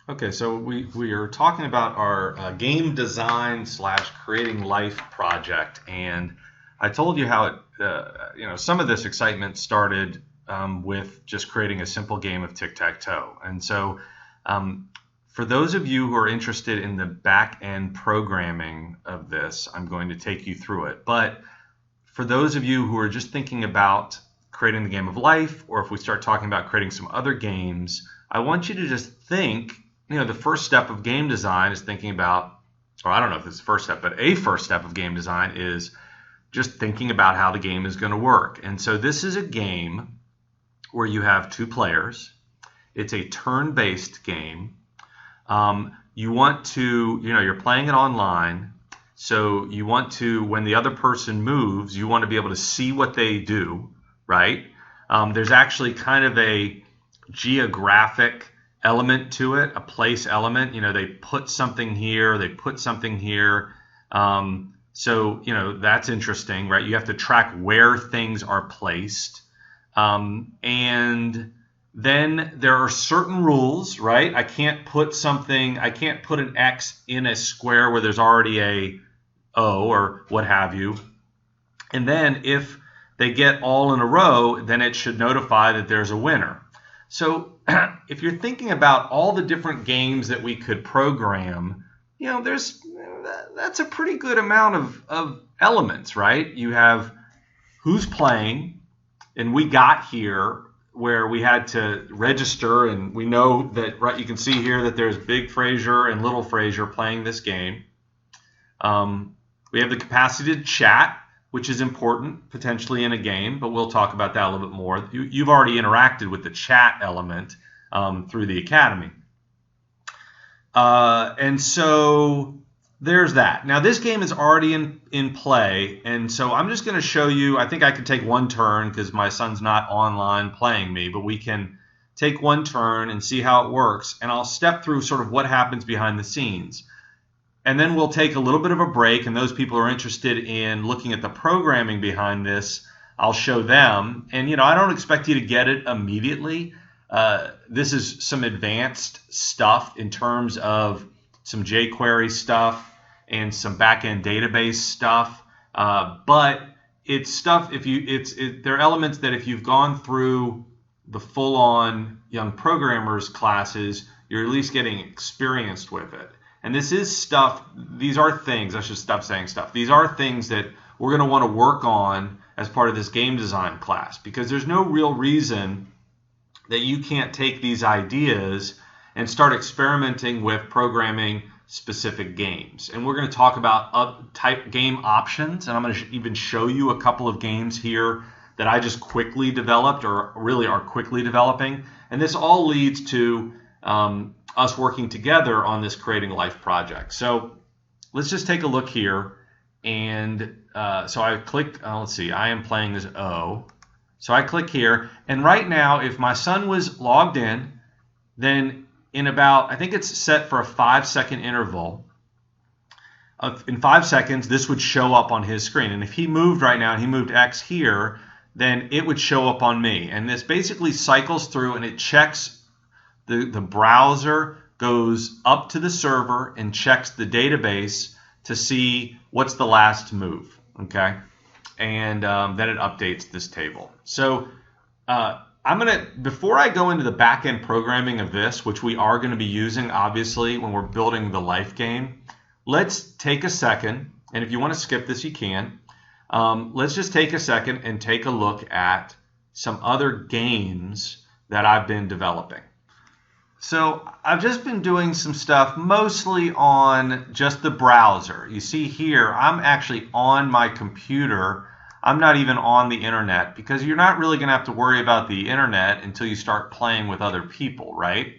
Okay, so we are talking about our game design slash creating life project, and I told you how some of this excitement started with just creating a simple game of tic-tac-toe. And so for those of you who are interested in the back end programming of this, I'm going to take you through it. But for those of you who are just thinking about creating the game of life, or if we start talking about creating some other games, I want you to just think, the first step of game design is thinking about, or I don't know if it's the first step, but a first step of game design is just thinking about how the game is going to work. And so this is a game where you have two players. It's a turn-based game. You want to, you're playing it online. So you want to, when the other person moves, you want to be able to see what they do, right? There's actually kind of a geographic element to it, a place element. They put something here, they put something here. So that's interesting, right? You have to track where things are placed. And then there are certain rules, right? I can't put an X in a square where there's already a O or what have you. And then if they get all in a row, then it should notify that there's a winner. So if you're thinking about all the different games that we could program, that's a pretty good amount of elements, right? You have who's playing, and we got here where we had to register, and we know that, right, you can see here that there's Big Fraser and Little Fraser playing this game. We have the capacity to chat, which is important potentially in a game, but we'll talk about that a little bit more. You've already interacted with the chat element through the Academy. And so there's that. Now this game is already in play, and so I'm just going to show you. I think I can take one turn because my son's not online playing me, but we can take one turn and see how it works, and I'll step through sort of what happens behind the scenes. And then we'll take a little bit of a break, and those people who are interested in looking at the programming behind this, I'll show them. And, I don't expect you to get it immediately. This is some advanced stuff in terms of some jQuery stuff and some back-end database stuff. But it's stuff, there are elements that if you've gone through the full-on Young Programmers classes, you're at least getting experienced with it. And this is stuff, these are things, I should stop saying stuff. These are things that we're going to want to work on as part of this game design class, because there's no real reason that you can't take these ideas and start experimenting with programming specific games. And we're going to talk about type game options, and I'm going to even show you a couple of games here that I just quickly developed, or really are quickly developing. And this all leads to us working together on this creating life project. So let's just take a look here. And so I click, let's see, I am playing as O. So I click here. And right now, if my son was logged in, then in about, I think it's set for a 5-second interval. In 5 seconds, this would show up on his screen. And if he moved right now and he moved X here, then it would show up on me. And this basically cycles through and it checks. The browser goes up to the server and checks the database to see what's the last move, okay? And then it updates this table. So before I go into the back-end programming of this, which we are going to be using, obviously, when we're building the life game, let's take a second, and if you want to skip this, you can. Let's just take a second and take a look at some other games that I've been developing. So I've just been doing some stuff mostly on just the browser. You see here, I'm actually on my computer. I'm not even on the internet, because you're not really going to have to worry about the internet until you start playing with other people, right?